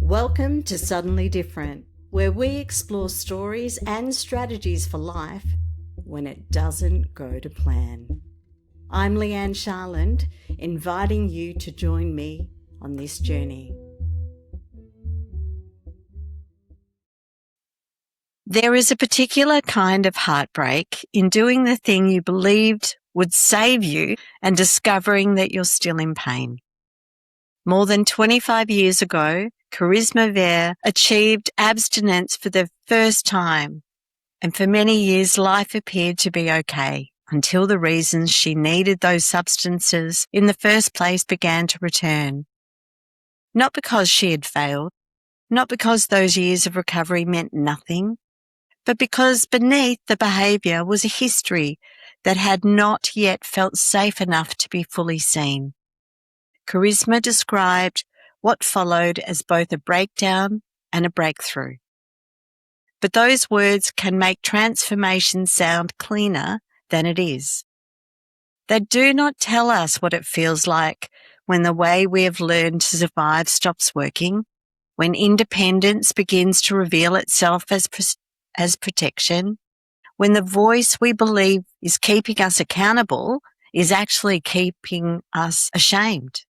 Welcome to Suddenly Different, where we explore stories and strategies for life when it doesn't go to plan. I'm Leigh-Anne Charland, inviting you to join me on this journey. There is a particular kind of heartbreak in doing the thing you believed would save you and discovering that you're still in pain. More than 25 years ago, Kerisma Vere achieved abstinence for the first time, and for many years life appeared to be okay until the reasons she needed those substances in the first place began to return. Not because she had failed, not because those years of recovery meant nothing, but because beneath the behaviour was a history that had not yet felt safe enough to be fully seen. Kerisma described what followed as both a breakdown and a breakthrough. But those words can make transformation sound cleaner than it is. They do not tell us what it feels like when the way we have learned to survive stops working, when independence begins to reveal itself as protection, when the voice we believe is keeping us accountable is actually keeping us ashamed,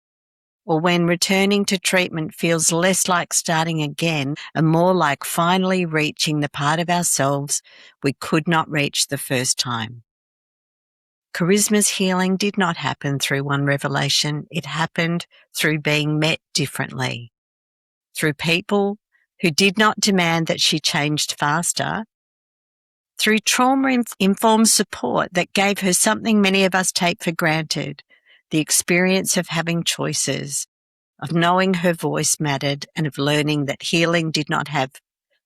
or when returning to treatment feels less like starting again and more like finally reaching the part of ourselves we could not reach the first time. Kerisma's healing did not happen through one revelation. It happened through being met differently, through people who did not demand that she changed faster, through trauma-informed support that gave her something many of us take for granted, the experience of having choices, of knowing her voice mattered, and of learning that healing did not have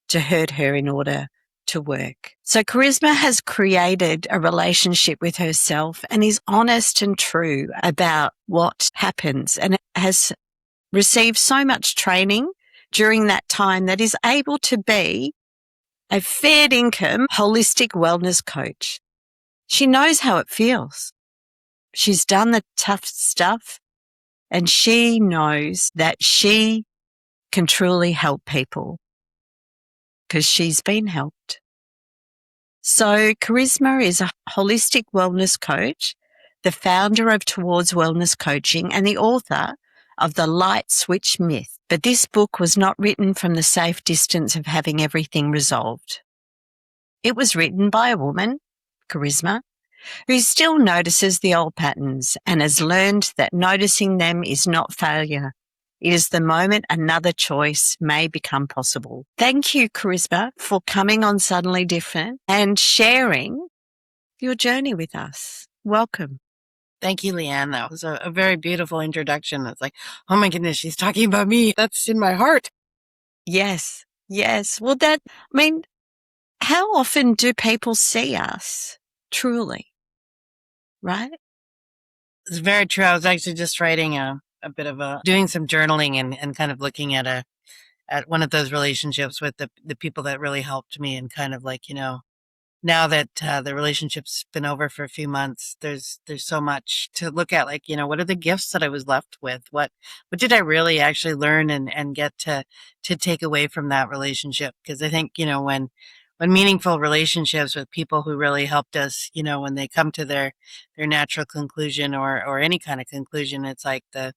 to hurt her in order to work. So Kerisma has created a relationship with herself and is honest and true about what happens, and has received so much training during that time that is able to be a fair income holistic wellness coach. She knows how it feels. She's done the tough stuff, and she knows that she can truly help people because she's been helped. So Kerisma is a holistic wellness coach, the founder of Towards Wellness Coaching, and the author of The Light Switch Myth. But this book was not written from the safe distance of having everything resolved. It was written by a woman, Kerisma, who still notices the old patterns and has learned that noticing them is not failure. It is the moment another choice may become possible. Thank you, Kerisma, for coming on Suddenly Different and sharing your journey with us. Welcome. Thank you, Leigh-Anne. That was a very beautiful introduction. It's like, oh my goodness, she's talking about me. That's in my heart. Yes. Well, how often do people see us truly? Right? It's very true. I was actually just writing doing some journaling and kind of looking at one of those relationships with the people that really helped me, and kind of like, now that the relationship's been over for a few months, there's so much to look at. Like, what are the gifts that I was left with? What did I really actually learn and get to take away from that relationship? Because I think, when meaningful relationships with people who really helped us, when they come to their natural conclusion or any kind of conclusion, it's like the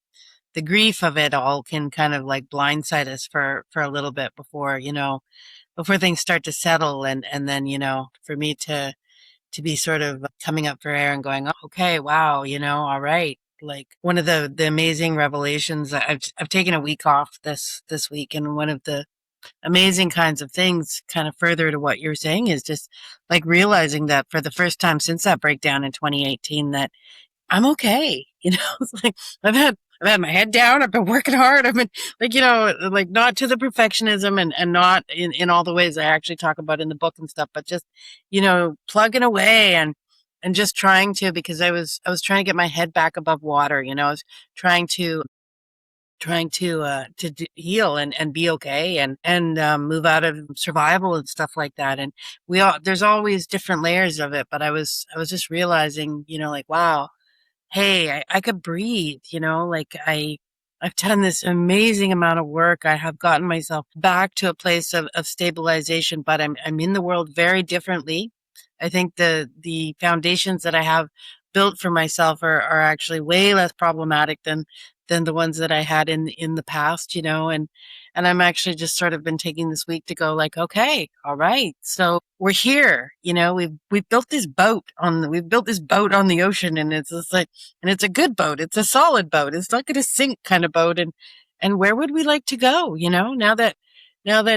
grief of it all can kind of like blindside us for a little bit before things start to settle. And then, for me to be sort of coming up for air and going, oh, okay, wow, all right. Like, one of the amazing revelations, I've taken a week off this week, and one of the amazing kinds of things, kind of further to what you're saying, is just like realizing that for the first time since that breakdown in 2018, that I'm okay. It's like I've had my head down. I've been working hard. I've been like not to the perfectionism and not in all the ways I actually talk about in the book and stuff, but just, plugging away and just trying to, because I was trying to get my head back above water. I was trying to heal and be okay and move out of survival and stuff like that. And there's always different layers of it, but I was just realizing, like, wow, hey, I could breathe, like I I've done this amazing amount of work. I have gotten myself back to a place of stabilization, but I'm in the world very differently. I think the foundations that I have built for myself are actually way less problematic than the ones that I had in the past, and I'm actually just sort of been taking this week to go like, okay, all right, so we're here, we've built this boat on the ocean, and it's just like, and it's a good boat. It's a solid boat. It's not going to sink kind of boat. And where would we like to go? Now that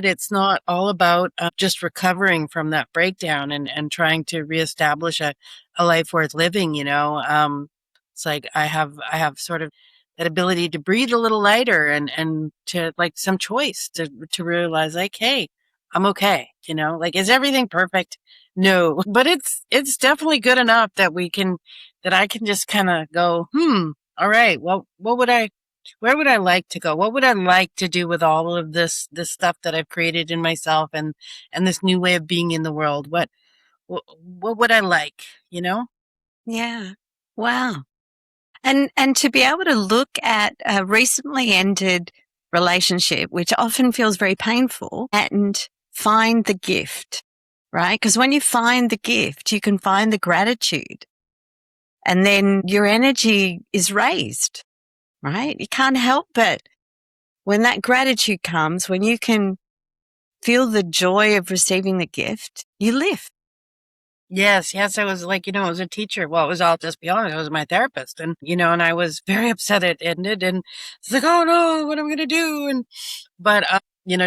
it's not all about just recovering from that breakdown and trying to reestablish a life worth living, it's like I have sort of that ability to breathe a little lighter and to like some choice to realize like, hey, I'm okay. Like, is everything perfect? No, but it's definitely good enough that I can just kind of go, all right, well, where would I like to go? What would I like to do with all of this stuff that I've created in myself and this new way of being in the world? What would I like, Yeah. Wow. And to be able to look at a recently ended relationship, which often feels very painful, and find the gift, right? Because when you find the gift, you can find the gratitude, and then your energy is raised, right? You can't help but when that gratitude comes, when you can feel the joy of receiving the gift, you lift. Yes, yes, I was like, it was a teacher. Well, it was all, just be honest, it was my therapist. And I was very upset it ended. And it's like, oh no, what am I going to do? But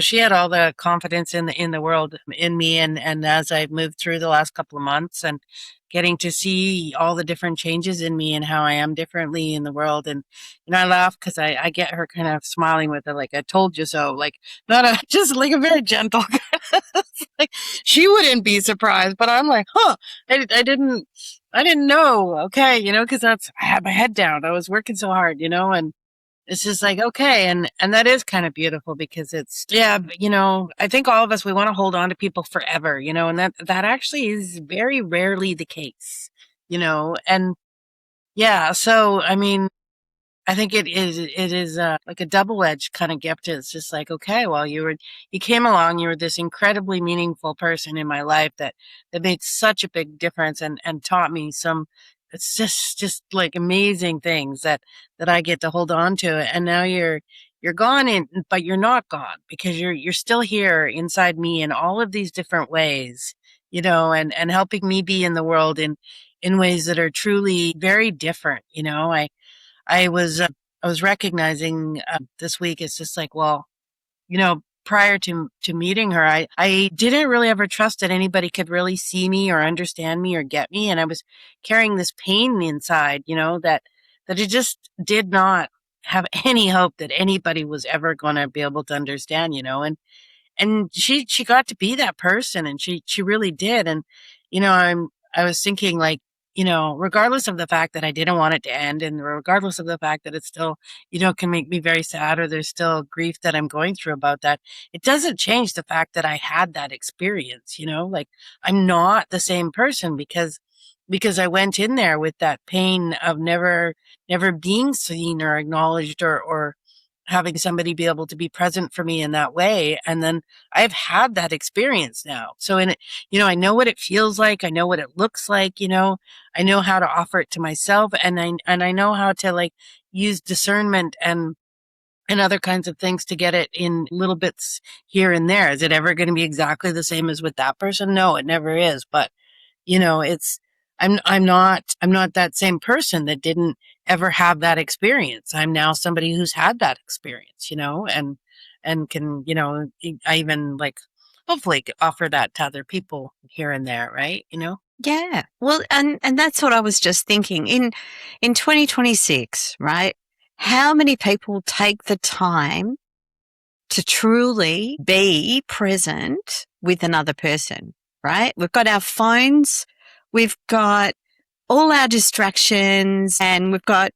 she had all the confidence in the world in me. And as I moved through the last couple of months and getting to see all the different changes in me and how I am differently in the world. And, I laugh because I get her kind of smiling with it, like, I told you so, like, not just like a very gentle, like, she wouldn't be surprised, but I'm like, huh, I didn't know. Okay. Cause I had my head down. I was working so hard, and it's just like, okay. And that is kind of beautiful because yeah, I think all of us, we want to hold on to people forever, and that actually is very rarely the case, and yeah. So, I mean, I think it is like a double-edged kind of gift. It's just like, okay, well, you came along, you were this incredibly meaningful person in my life that made such a big difference and taught me it's just like amazing things that I get to hold on to. And now you're gone but you're not gone because you're still here inside me in all of these different ways, and helping me be in the world in ways that are truly very different. I was uh, I was recognizing this week. It's just like, well, prior to meeting her, I didn't really ever trust that anybody could really see me or understand me or get me, and I was carrying this pain inside, that it just did not have any hope that anybody was ever going to be able to understand, and she got to be that person, and she really did. And I was thinking, like, regardless of the fact that I didn't want it to end, and regardless of the fact that it still, can make me very sad, or there's still grief that I'm going through about that, it doesn't change the fact that I had that experience. Like, I'm not the same person because I went in there with that pain of never being seen or acknowledged, or having somebody be able to be present for me in that way. And then I've had that experience now. So in it, I know what it feels like. I know what it looks like, I know how to offer it to myself, and I know how to, like, use discernment and other kinds of things to get it in little bits here and there. Is it ever going to be exactly the same as with that person? No, it never is. But it's I'm not that same person that didn't ever have that experience. I'm now somebody who's had that experience, and can, I even, like, hopefully offer that to other people here and there, right? Yeah. Well, and that's what I was just thinking. In 2026, right? How many people take the time to truly be present with another person, right? We've got our phones, we've got all our distractions, and we've got,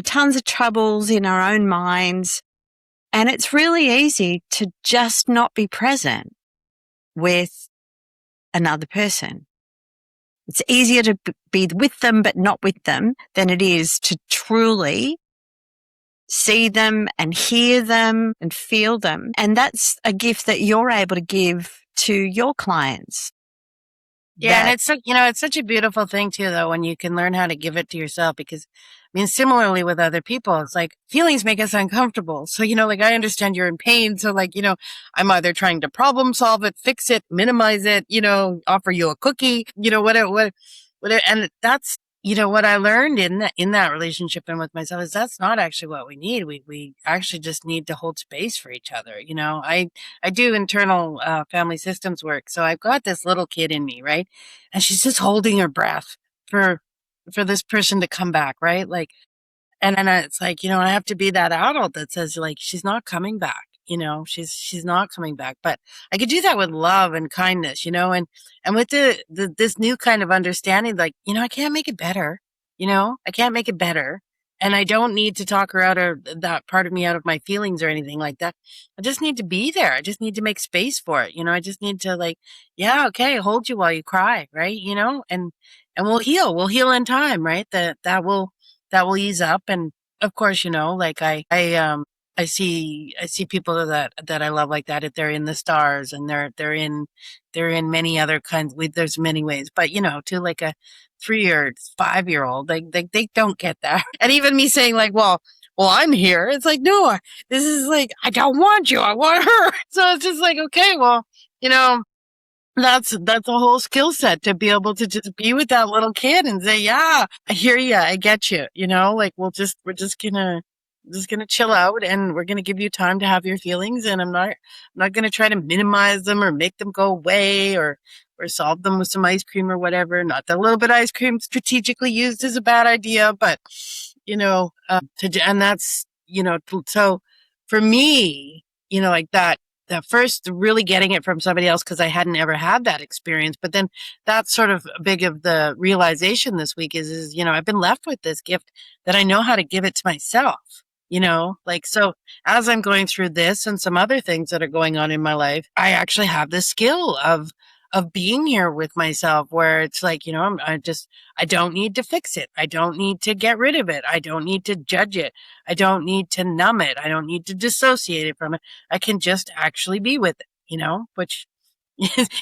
tons of troubles in our own minds. And it's really easy to just not be present with another person. It's easier to be with them but not with them than it is to truly see them and hear them and feel them. And that's a gift that you're able to give to your clients. Yeah, and it's it's such a beautiful thing too, though, when you can learn how to give it to yourself. Because, I mean, similarly with other people, it's like feelings make us uncomfortable. So, like I understand you're in pain. So, like, I'm either trying to problem solve it, fix it, minimize it, offer you a cookie, whatever. And that's what I learned in that relationship and with myself is that's not actually what we need. We actually just need to hold space for each other. I do internal family systems work, so I've got this little kid in me, right, and she's just holding her breath for this person to come back, right, like. And then it's like, I have to be that adult that says, like, she's not coming back. She's not coming back. But I could do that with love and kindness, and with this new kind of understanding, like, I can't make it better. I can't make it better. And I don't need to talk her out of that part of me out of my feelings or anything like that. I just need to be there. I just need to make space for it. I just need to, like, yeah, okay, hold you while you cry, right? And we'll heal. We'll heal in time, right? That will ease up. And of course, like I see people that I love like that. If they're in the stars and they're in many other kinds. There's many ways, but to like a 3 or 5 year old, they don't get that. And even me saying like, well, I'm here. It's like, no, this is like, I don't want you. I want her. So it's just like, okay, well, that's a whole skill set to be able to just be with that little kid and say, yeah, I hear you. I get you. Like we're just gonna chill out and we're gonna give you time to have your feelings. And I'm not gonna try to minimize them or make them go away or solve them with some ice cream or whatever. Not that a little bit of ice cream strategically used is a bad idea, but and that's, so for me, like that first really getting it from somebody else because I hadn't ever had that experience. But then that's sort of big of the realization this week is I've been left with this gift that I know how to give it to myself, like, so as I'm going through this and some other things that are going on in my life, I actually have the skill of being here with myself where it's like, I don't need to fix it. I don't need to get rid of it. I don't need to judge it. I don't need to numb it. I don't need to dissociate it from it. I can just actually be with it, which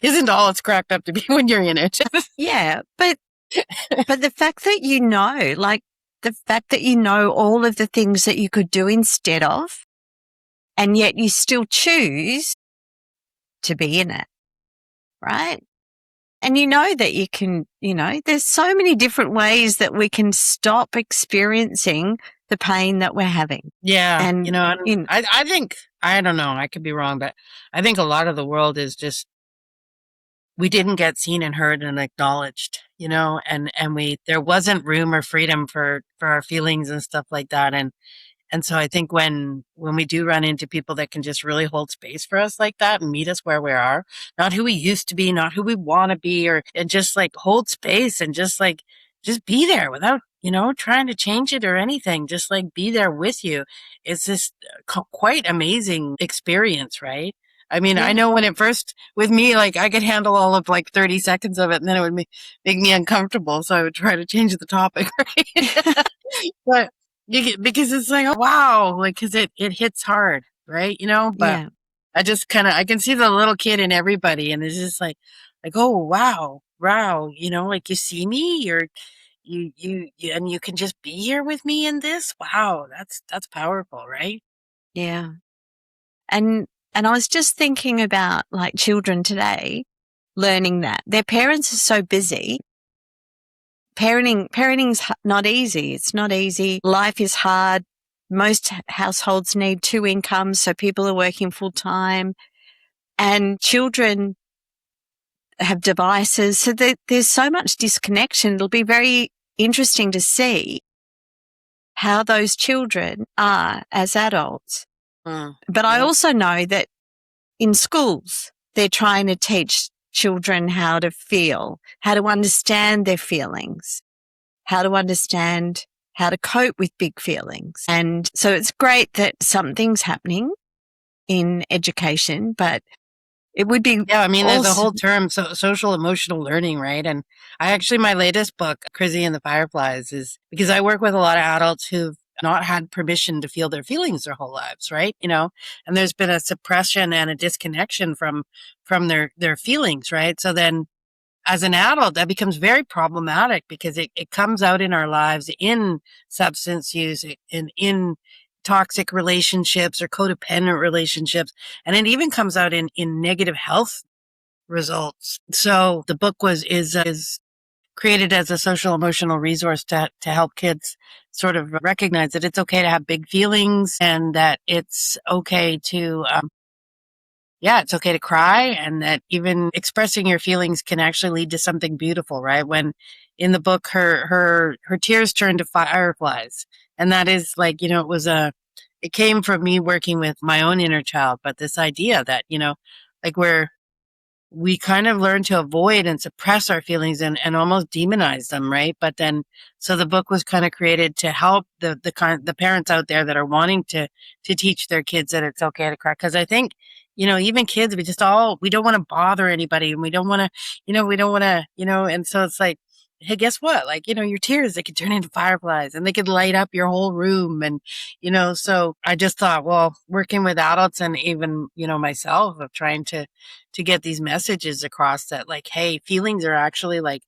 isn't all it's cracked up to be when you're in it. Yeah, but the fact that like the fact that all of the things that you could do instead of, and yet you still choose to be in it, right? And that you can, there's so many different ways that we can stop experiencing the pain that we're having. Yeah. And, I think, I don't know, I could be wrong, but I think a lot of the world is just, we didn't get seen and heard and acknowledged, and there wasn't room or freedom for our feelings and stuff like that. And so I think when we do run into people that can just really hold space for us like that and meet us where we are, not who we used to be, not who we want to be, and just like hold space and just be there without, trying to change it or anything, just like be there with you. It's this quite amazing experience, right? I mean, I know when it first, with me, like I could handle all of like 30 seconds of it and then it would make me uncomfortable. So I would try to change the topic, right? But because it's like, oh, wow, like, cause it hits hard, right? But yeah. I just I can see the little kid in everybody and it's just like, oh, wow, like you see me, you and you can just be here with me in this. Wow. That's powerful, right? Yeah. And I was just thinking about like children today learning that their parents are so busy. Parenting's not easy. It's not easy. Life is hard. Most households need 2 incomes, so people are working full time, and children have devices. So there's so much disconnection. It'll be very interesting to see how those children are as adults. But I also know that in schools, they're trying to teach children how to feel, how to understand their feelings, how to understand how to cope with big feelings. And so it's great that something's happening in education, but it would be. Yeah, I mean, there's a whole term, social emotional learning, right? And my latest book, Chrissy and the Fireflies, is because I work with a lot of adults who've not had permission to feel their feelings their whole lives, right? And there's been a suppression and a disconnection from their feelings, right? So then as an adult, that becomes very problematic because it comes out in our lives in substance use, in toxic relationships or codependent relationships. And it even comes out in negative health results. So the book is created as a social emotional resource to help kids sort of recognize that it's okay to have big feelings and that it's okay to it's okay to cry, and that even expressing your feelings can actually lead to something beautiful, right? When in the book, her tears turned to fireflies. And that is like, it came from me working with my own inner child, but this idea that, like we kind of learn to avoid and suppress our feelings and almost demonize them, right? But then, so the book was kind of created to help the parents out there that are wanting to teach their kids that it's okay to cry. Because I think, even kids, we don't want to bother anybody, and we don't want to, and so it's like, hey, guess what? Like, your tears, they could turn into fireflies and they could light up your whole room. And, so I just thought, well, working with adults and even, myself, of trying to get these messages across that, like, hey, feelings are actually like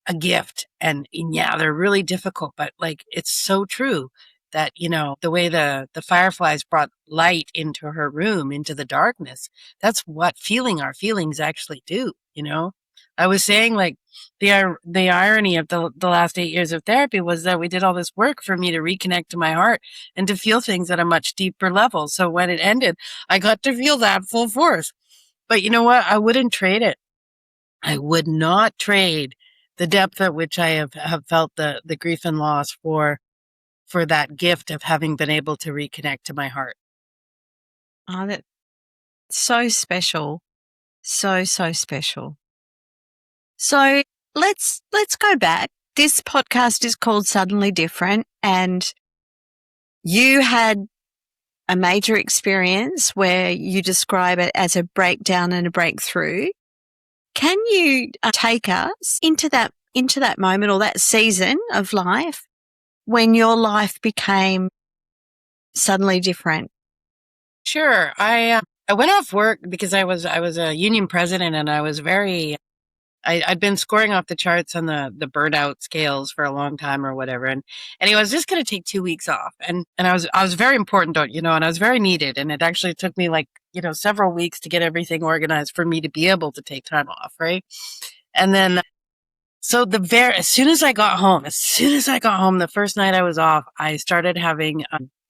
a gift. And yeah, they're really difficult, but like, it's so true that, the way the fireflies brought light into her room, into the darkness, that's what feeling our feelings actually do. I was saying, like, the irony of the last 8 years of therapy was that we did all this work for me to reconnect to my heart and to feel things at a much deeper level. So when it ended, I got to feel that full force. But you know what? I wouldn't trade it. I would not trade the depth at which I have felt the grief and loss for that gift of having been able to reconnect to my heart. Oh, that's so special. So special. So let's go back. This podcast is called Suddenly Different, and you had a major experience where you describe it as a breakdown and a breakthrough. Can you take us into that moment or that season of life when your life became suddenly different? Sure. I went off work because I was a union president, and I was I'd been scoring off the charts on the burnout scales for a long time or whatever. And anyway, I was just going to take 2 weeks off, and I was very important, and I was very needed. And it actually took me like, several weeks to get everything organized for me to be able to take time off. Right. And then, so as soon as I got home, the first night I was off, I started having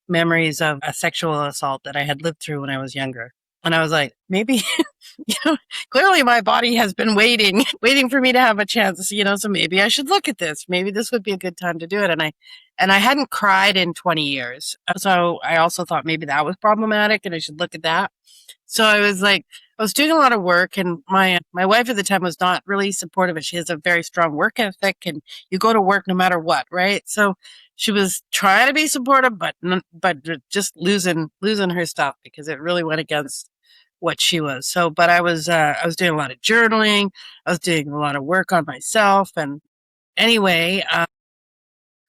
memories of a sexual assault that I had lived through when I was younger. And I was like, maybe, clearly my body has been waiting for me to have a chance, so maybe I should look at this. Maybe this would be a good time to do it. And I hadn't cried in 20 years. So I also thought maybe that was problematic and I should look at that. So I was doing a lot of work, and my wife at the time was not really supportive. She has a very strong work ethic, and you go to work no matter what, right? So she was trying to be supportive, but just losing her stuff because it really went against what she was. So, but I was doing a lot of journaling. I was doing a lot of work on myself, and anyway,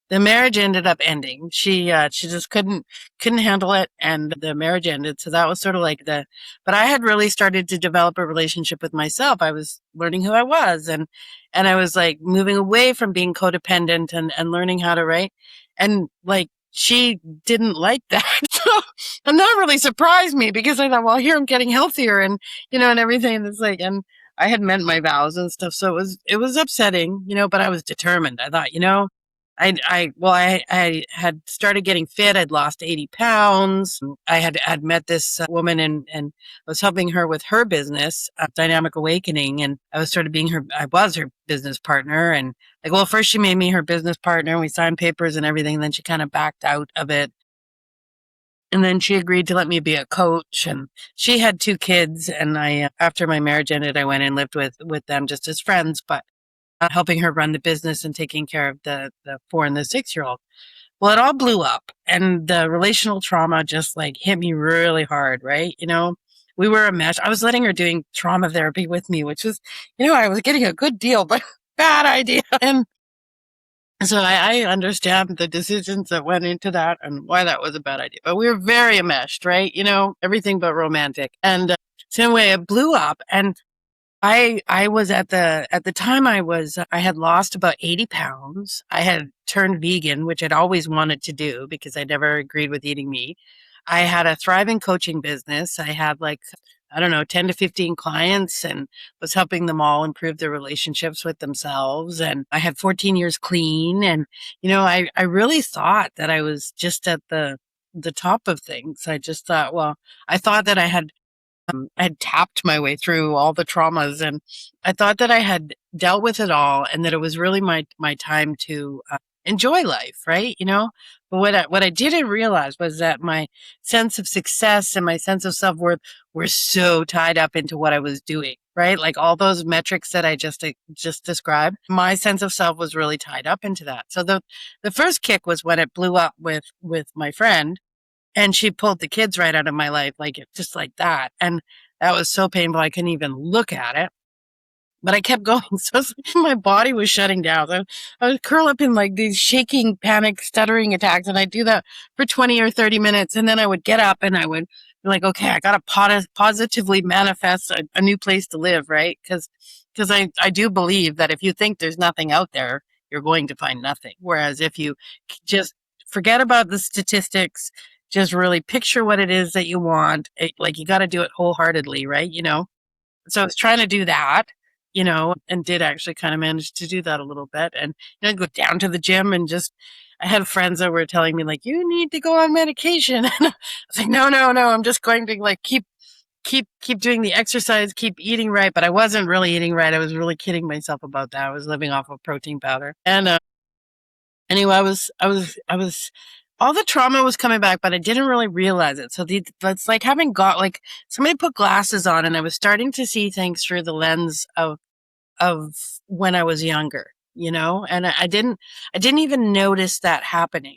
the marriage ended up ending. She just couldn't handle it, and the marriage ended. So that was sort of like but I had really started to develop a relationship with myself. I was learning who I was, and I was like moving away from being codependent and learning how to write. And like, she didn't like that. And that really surprised me because I thought, well, here I'm getting healthier and, and everything. And it's like, and I had meant my vows and stuff. So it was upsetting, but I was determined. I thought, I had started getting fit. I'd lost 80 pounds. I had met this woman and I was helping her with her business, Dynamic Awakening. And I was her business partner. And like, well, first she made me her business partner and we signed papers and everything. And then she kind of backed out of it. And then she agreed to let me be a coach, and she had 2 kids. And after my marriage ended, I went and lived with them just as friends, but helping her run the business and taking care of the 4 and the 6-year-old. Well, it all blew up, and the relational trauma just like hit me really hard, right? We were a mess. I was letting her doing trauma therapy with me, which was, I was getting a good deal, but bad idea. And So I understand the decisions that went into that and why that was a bad idea. But we were very enmeshed, right? Everything but romantic. And so anyway, it blew up. And I was at the time I had lost about 80 pounds. I had turned vegan, which I'd always wanted to do because I never agreed with eating meat. I had a thriving coaching business. I had like, I don't know, 10 to 15 clients and was helping them all improve their relationships with themselves. And I had 14 years clean. And, I really thought that I was just at the top of things. I just thought, well, I thought that I had tapped my way through all the traumas, and I thought that I had dealt with it all and that it was really my time to enjoy life, right? But what I didn't realize was that my sense of success and my sense of self-worth were so tied up into what I was doing, right? Like all those metrics that I just described, my sense of self was really tied up into that. So the first kick was when it blew up with my friend, and she pulled the kids right out of my life, just like that. And that was so painful. I couldn't even look at it, but I kept going. So my body was shutting down. So I would curl up in like these shaking, panic, stuttering attacks. And I'd do that for 20 or 30 minutes. And then I would get up and I would be like, okay, I got to positively manifest a new place to live. Right. Cause I do believe that if you think there's nothing out there, you're going to find nothing. Whereas if you just forget about the statistics, just really picture what it is that you want. Like you got to do it wholeheartedly, right? So I was trying to do that, and did actually kind of manage to do that a little bit. And I'd go down to the gym and I had friends that were telling me like, you need to go on medication. And I was like, no, no, no. I'm just going to like keep doing the exercise, keep eating right. But I wasn't really eating right. I was really kidding myself about that. I was living off of protein powder. And anyway, I was all the trauma was coming back, but I didn't really realize it. So it's like having got like somebody put glasses on, and I was starting to see things through the lens of when I was younger, and I didn't even notice that happening.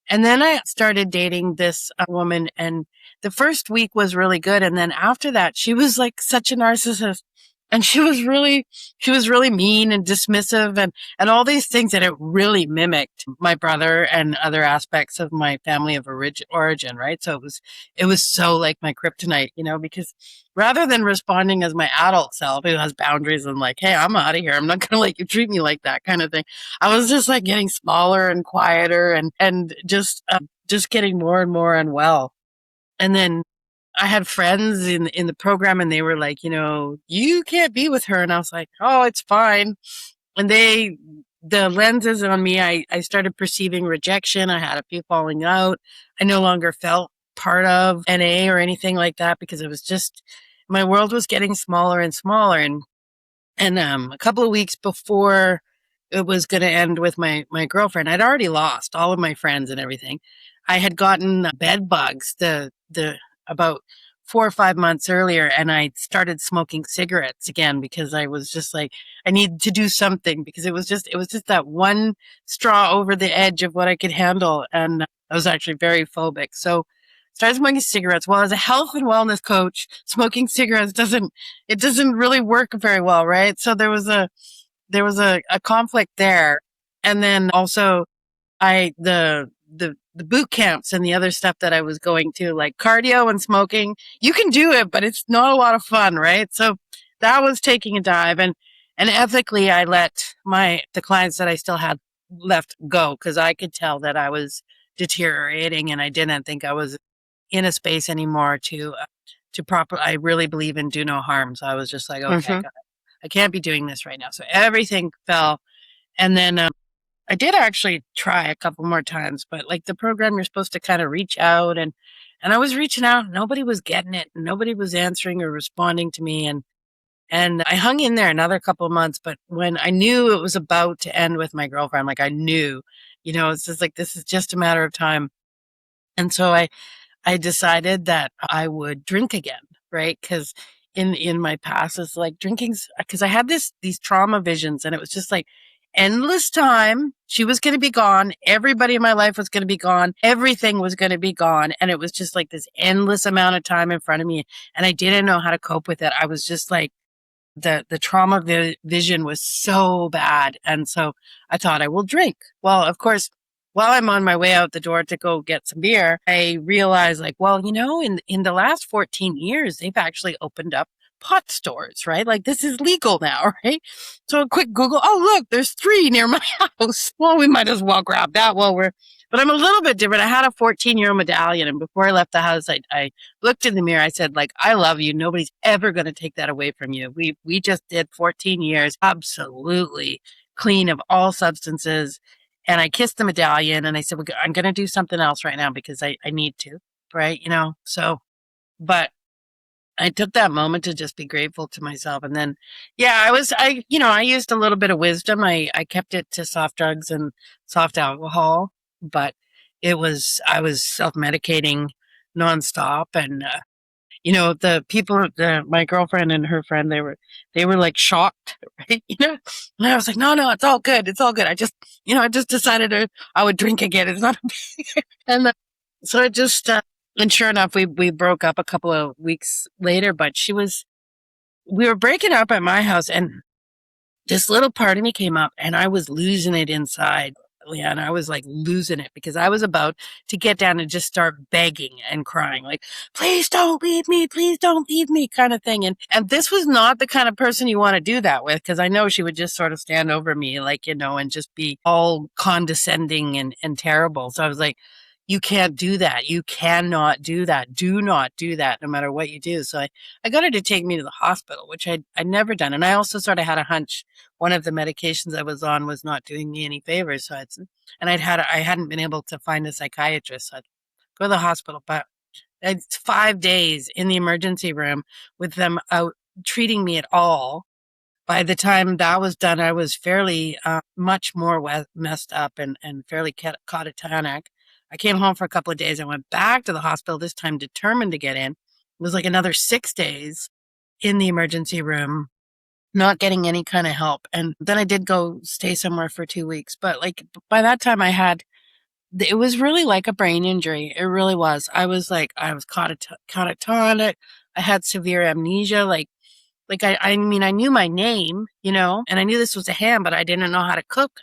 And then I started dating this woman, and the first week was really good. And then after that, she was like such a narcissist. And she was really mean and dismissive and all these things that it really mimicked my brother and other aspects of my family of origin, right? So it was so like my kryptonite, because rather than responding as my adult self who has boundaries and like, hey, I'm out of here. I'm not going to let you treat me like that kind of thing. I was just like getting smaller and quieter and just getting more and more unwell. And then I had friends in the program, and they were like, you can't be with her. And I was like, oh, it's fine. And the lenses on me, I started perceiving rejection. I had a few falling out. I no longer felt part of NA or anything like that because it was just, my world was getting smaller and smaller. And a couple of weeks before it was going to end with my girlfriend, I'd already lost all of my friends and everything. I had gotten bed bugs the about 4 or 5 months earlier, and I started smoking cigarettes again because I was just like, I need to do something because it was just that one straw over the edge of what I could handle, and I was actually very phobic. So started smoking cigarettes. Well, as a health and wellness coach, smoking cigarettes doesn't really work very well, right? So there was a conflict there. And then also the boot camps and the other stuff that I was going to, like cardio and smoking, you can do it, but it's not a lot of fun, right? So that was taking a dive, and ethically I let the clients that I still had left go because I could tell that I was deteriorating and I didn't think I was in a space anymore I really believe in do no harm. So I was just like, okay, Mhm. I can't be doing this right now. So everything fell. And then I did actually try a couple more times, but like the program, you're supposed to kind of reach out, and I was reaching out. Nobody was getting it. Nobody was answering or responding to me. And I hung in there another couple of months, but when I knew it was about to end with my girlfriend, like I knew, it's just like, this is just a matter of time. And so I decided that I would drink again, right? Because in my past, it's like drinking's because I had these trauma visions, and it was just like endless time. She was going to be gone. Everybody in my life was going to be gone. Everything was going to be gone, and it was just like this endless amount of time in front of me, and I didn't know how to cope with it. I was just like the trauma vision was so bad. And so I thought I will drink. Well, of course, while I'm on my way out the door to go get some beer, I realized like, well, in the last 14 years, they've actually opened up pot stores, right? Like this is legal now, right? So a quick Google, oh, look, there's 3 near my house. Well, we might as well grab that while but I'm a little bit different. I had a 14-year medallion. And before I left the house, I looked in the mirror. I said, like, I love you. Nobody's ever going to take that away from you. We just did 14 years, absolutely clean of all substances. And I kissed the medallion and I said, I'm going to do something else right now because I need to, right? So, but I took that moment to just be grateful to myself. And then, yeah, I used a little bit of wisdom. I kept it to soft drugs and soft alcohol, but I was self medicating nonstop. And, the people, my girlfriend and her friend, they were like shocked, right? And I was like, no, it's all good. It's all good. I just decided I would drink again. It's not, and so it just, and sure enough, we broke up a couple of weeks later, but we were breaking up at my house and this little part of me came up and I was losing it inside. Leigh-Anne, I was like losing it because I was about to get down and just start begging and crying, like, please don't leave me kind of thing. And this was not the kind of person you want to do that with because I know she would just sort of stand over me, like, and just be all condescending and terrible. So I was like, you can't do that. You cannot do that. Do not do that no matter what you do. So I got her to take me to the hospital, which I'd never done. And I also sort of had a hunch one of the medications I was on was not doing me any favors. So I hadn't been able to find a psychiatrist. So I'd go to the hospital, but it's 5 days in the emergency room with them out treating me at all. By the time that was done, I was fairly much more messed up and fairly catatonic. I came home for a couple of days. I went back to the hospital, this time determined to get in. It was like another 6 days in the emergency room, not getting any kind of help. And then I did go stay somewhere for 2 weeks. But like by that time it was really like a brain injury. It really was. I was catatonic. I had severe amnesia. I mean, I knew my name, and I knew this was a ham, but I didn't know how to cook.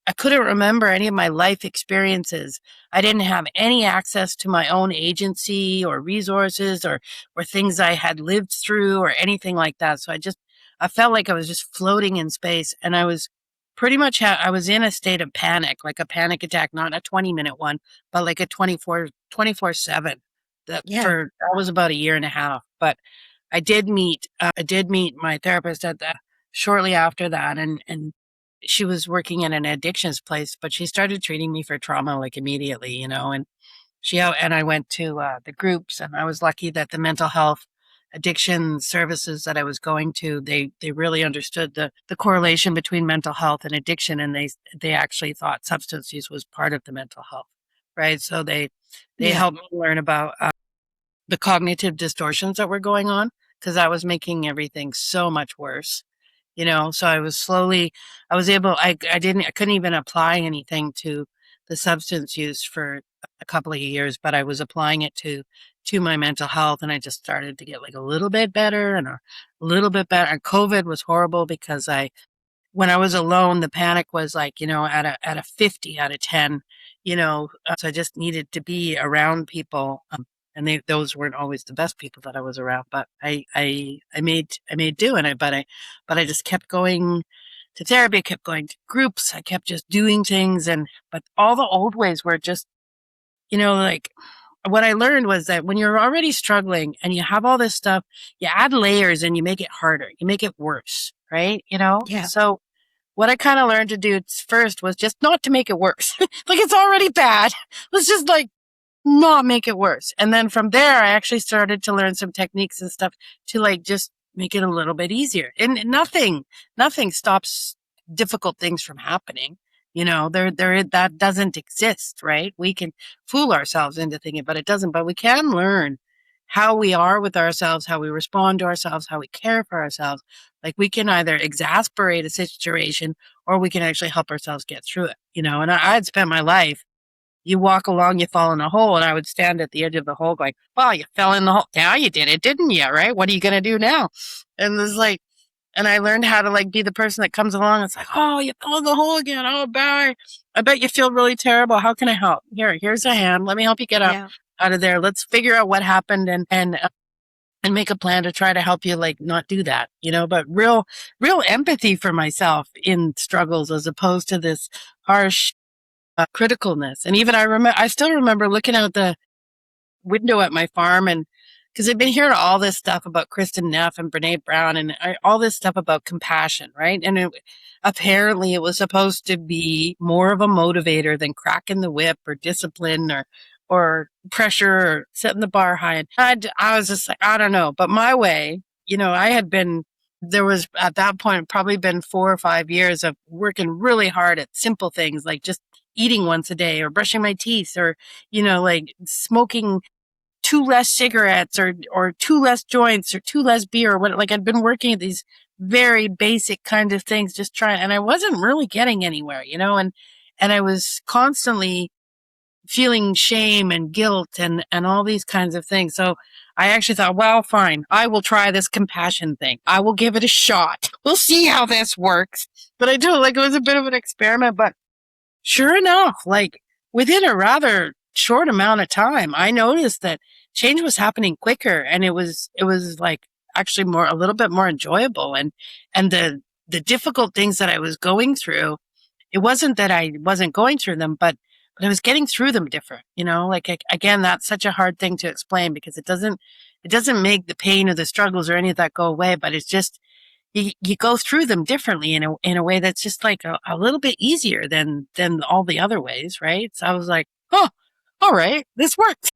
I couldn't remember any of my life experiences. I didn't have any access to my own agency or resources or things I had lived through or anything like that. So I felt like I was just floating in space and I was pretty much, I was in a state of panic, like a panic attack, not a 20-minute one, but like a 24/7. That was about a year and a half, but I did meet my therapist shortly after that, and she was working in an addictions place, but she started treating me for trauma like immediately, and and I went to the groups, and I was lucky that the mental health addiction services that I was going to, they really understood the correlation between mental health and addiction, and they actually thought substance use was part of the mental health, right? So they helped me learn about the cognitive distortions that were going on because that was making everything so much worse, so I was able, I couldn't even apply anything to the substance use for a couple of years, but I was applying it to my mental health, and I just started to get like a little bit better and a little bit better. And COVID was horrible because when I was alone, the panic was like, at a 50 out of 10, so I just needed to be around people. And those weren't always the best people that I was around, but I made do. But I just kept going to therapy. I kept going to groups. I kept just doing things. But all the old ways were just, like what I learned was that when you're already struggling and you have all this stuff, you add layers and you make it harder. You make it worse, right? Yeah. So what I kind of learned to do first was just not to make it worse. Like it's already bad. Let's just not make it worse. And then from there, I actually started to learn some techniques and stuff to just make it a little bit easier. And nothing stops difficult things from happening. That doesn't exist, right? We can fool ourselves into thinking, but it doesn't. But we can learn how we are with ourselves, how we respond to ourselves, how we care for ourselves. Like we can either exasperate a situation or we can actually help ourselves get through it, and I had spent my life you walk along, you fall in a hole. And I would stand at the edge of the hole going, well, you fell in the hole. Yeah, you did it, didn't you? Right? What are you going to do now? And it's like, and I learned how to like be the person that comes along. It's like, oh, you fell in the hole again. Oh, bye. I bet you feel really terrible. How can I help? Here's a hand. Let me help you get up out of there. Let's figure out what happened and make a plan to try to help you like not do that, but real empathy for myself in struggles as opposed to this harsh criticalness. And even I still remember looking out the window at my farm, and because I've been hearing all this stuff about Kristen Neff and Brene Brown and all this stuff about compassion, right? And apparently it was supposed to be more of a motivator than cracking the whip or discipline or pressure or setting the bar high. And I was just like, I don't know. But my way, there was at that point probably been 4 or 5 years of working really hard at simple things like just eating once a day or brushing my teeth or, like smoking 2 less cigarettes or 2 less joints or 2 less beer or what. Like I'd been working at these very basic kind of things, just trying, and I wasn't really getting anywhere, and I was constantly feeling shame and guilt and all these kinds of things. So I actually thought, well, fine, I will try this compassion thing. I will give it a shot. We'll see how this works. But I do, like, it was a bit of an experiment, but sure enough, like within a rather short amount of time, I noticed that change was happening quicker, and it was like actually a little bit more enjoyable. And the difficult things that I was going through, it wasn't that I wasn't going through them, but I was getting through them different, like, again, that's such a hard thing to explain because it doesn't make the pain or the struggles or any of that go away, but it's just, you go through them differently in a way that's just like a little bit easier than all the other ways. Right. So I was like, oh, all right, this works.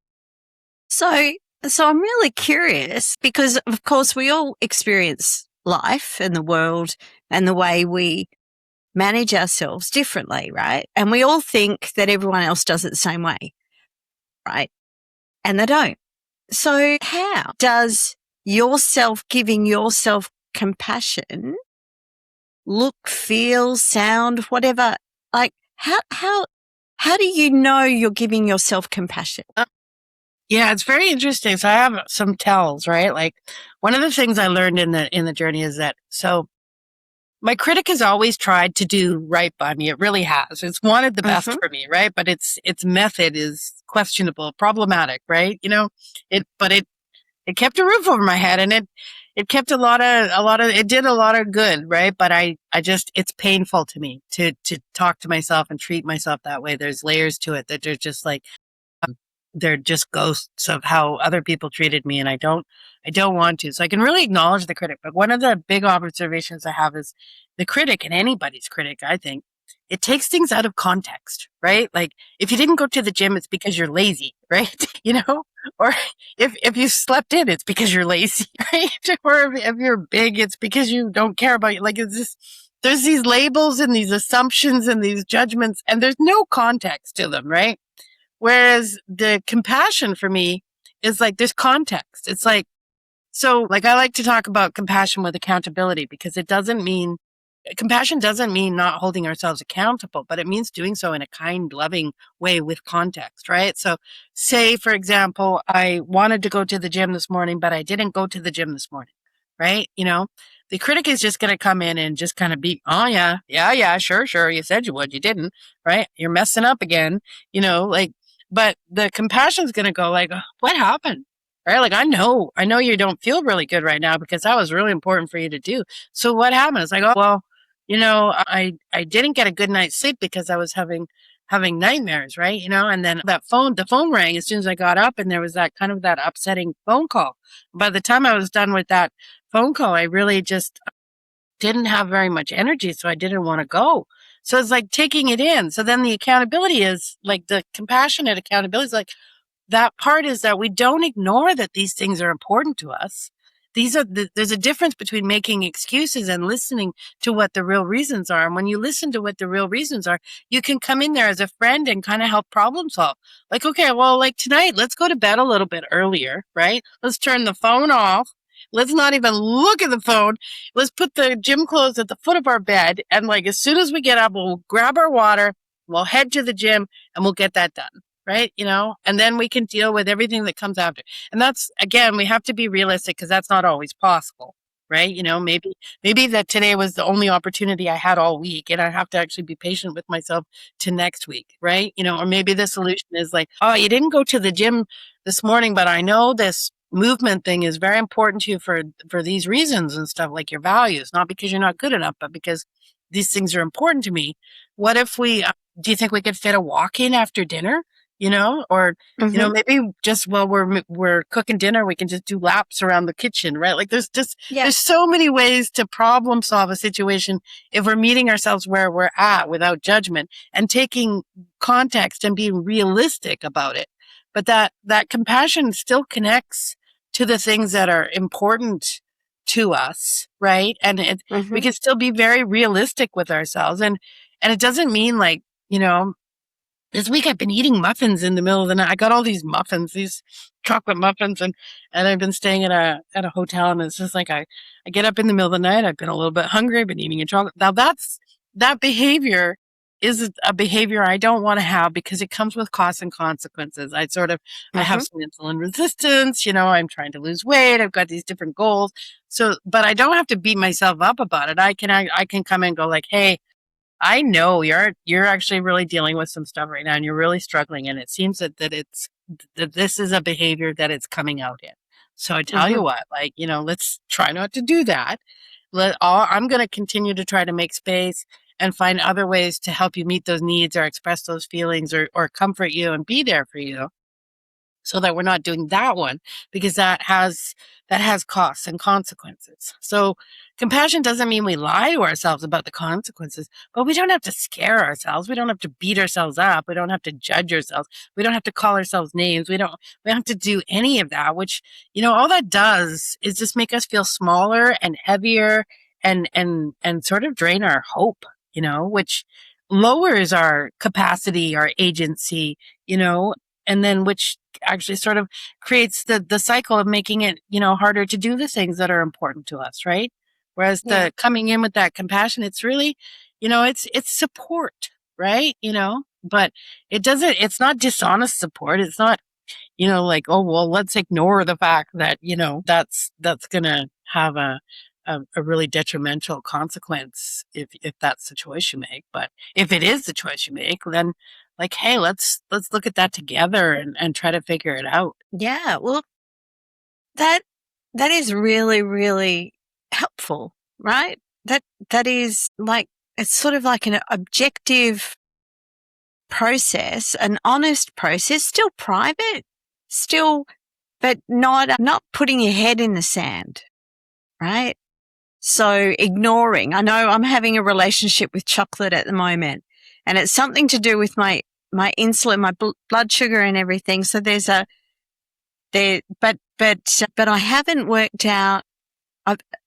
So I'm really curious because of course we all experience life and the world and the way we manage ourselves differently, right? And we all think that everyone else does it the same way, right? And they don't. So how does giving yourself compassion look, feel, sound, whatever? Like how do you know you're giving yourself compassion? Yeah, it's very interesting. So I have some tells, right? Like one of the things I learned in the journey is that, so my critic has always tried to do right by me. It really has. It's wanted the best for me, right? But its method is questionable, problematic, right? But it kept a roof over my head, and it kept it did a lot of good, right? But I just, it's painful to me to talk to myself and treat myself that way. There's layers to it that they're just like, they're just ghosts of how other people treated me, and I don't want to. So I can really acknowledge the critic. But one of the big observations I have is the critic, and anybody's critic, I think, it takes things out of context, right? Like if you didn't go to the gym, it's because you're lazy, right? Or if you slept in, it's because you're lazy, right? Or if you're big, it's because you don't care about you. Like it's just, there's these labels and these assumptions and these judgments, and there's no context to them, right? Whereas the compassion for me is like, there's context. It's like, so like I like to talk about compassion with accountability because compassion doesn't mean not holding ourselves accountable, but it means doing so in a kind, loving way with context, right? So say, for example, I wanted to go to the gym this morning, but I didn't go to the gym this morning, right? The critic is just going to come in and just kind of be, oh yeah, sure. You said you would, you didn't, right? You're messing up again, but the compassion is going to go like, what happened? Right? Like, I know you don't feel really good right now because that was really important for you to do. So what happened? It's like, oh, well, I didn't get a good night's sleep because I was having nightmares, right? And then the phone rang as soon as I got up, and there was that kind of that upsetting phone call. By the time I was done with that phone call, I really just didn't have very much energy, so I didn't want to go. So it's like taking it in. So then the accountability is like, the compassionate accountability is like, that part is that we don't ignore that these things are important to us. There's a difference between making excuses and listening to what the real reasons are. And when you listen to what the real reasons are, you can come in there as a friend and kind of help problem solve. Like, okay, well, like tonight, let's go to bed a little bit earlier, right? Let's turn the phone off. Let's not even look at the phone. Let's put the gym clothes at the foot of our bed. And like, as soon as we get up, we'll grab our water, we'll head to the gym, and we'll get that done. right? And then we can deal with everything that comes after. And that's, again, we have to be realistic because that's not always possible, right? Maybe that today was the only opportunity I had all week, and I have to actually be patient with myself to next week, right? Or maybe the solution is like, oh, you didn't go to the gym this morning, but I know this movement thing is very important to you for these reasons and stuff, like your values, not because you're not good enough, but because these things are important to me. What if do you think we could fit a walk in after dinner? Or maybe just while we're cooking dinner, we can just do laps around the kitchen, right? Like there's so many ways to problem solve a situation if we're meeting ourselves where we're at without judgment and taking context and being realistic about it. But that compassion still connects to the things that are important to us, right? And we can still be very realistic with ourselves. And it doesn't mean like, this week I've been eating muffins in the middle of the night. I got all these muffins, these chocolate muffins, and I've been staying at a hotel, and it's just like I get up in the middle of the night. I've been a little bit hungry. I've been eating a chocolate. Now that behavior is a behavior I don't want to have because it comes with costs and consequences. I have some insulin resistance. I'm trying to lose weight. I've got these different goals. So, but I don't have to beat myself up about it. I can come and go like, hey, I know you're actually really dealing with some stuff right now, and you're really struggling, and it seems that this is a behavior that it's coming out in. So I tell you what, like, let's try not to do that. I'm going to continue to try to make space and find other ways to help you meet those needs or express those feelings or comfort you and be there for you, so that we're not doing that one, because that has costs and consequences. So compassion doesn't mean we lie to ourselves about the consequences, but we don't have to scare ourselves. We don't have to beat ourselves up. We don't have to judge ourselves. We don't have to call ourselves names. We don't have to do any of that, which, all that does is just make us feel smaller and heavier and sort of drain our hope, which lowers our capacity, our agency, and then which actually sort of creates the cycle of making it, harder to do the things that are important to us, right? Whereas the coming in with that compassion, it's really, it's support, right? But it's not dishonest support. It's not, like, oh, well, let's ignore the fact that, that's going to have a really detrimental consequence if that's the choice you make. But if it is the choice you make, then like, hey, let's look at that together and try to figure it out. Yeah, well, that is really, really helpful, right? That is like, it's sort of like an objective process, an honest process, still private, but not putting your head in the sand, right? So ignoring. I know I'm having a relationship with chocolate at the moment, and it's something to do with my insulin, my blood sugar and everything. So but I haven't worked out.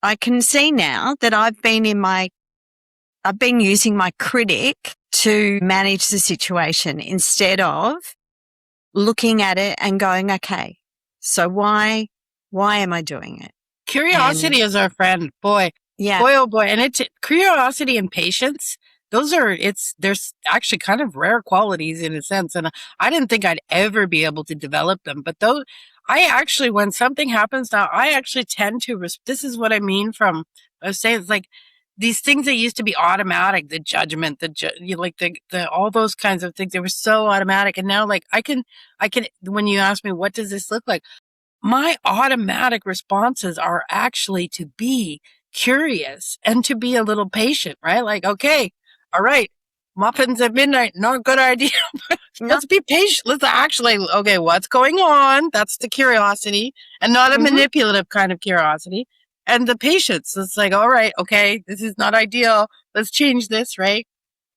I can see now that I've been using my critic to manage the situation instead of looking at it and going, okay, so why am I doing it? Curiosity is our friend, boy. Yeah. Boy, oh boy. And it's curiosity and patience. There's actually kind of rare qualities in a sense. And I didn't think I'd ever be able to develop them. But when something happens now, I actually tend to, this is what I mean I was saying, it's like these things that used to be automatic, the judgment, all those kinds of things, they were so automatic. And now, like, I can, when you ask me, what does this look like? My automatic responses are actually to be curious and to be a little patient, right? Like, okay, all right, muffins at midnight, not a good idea. Let's be patient. Let's actually, okay, what's going on? That's the curiosity, and not a manipulative kind of curiosity. And the patience, it's like, all right, okay, this is not ideal. Let's change this, right?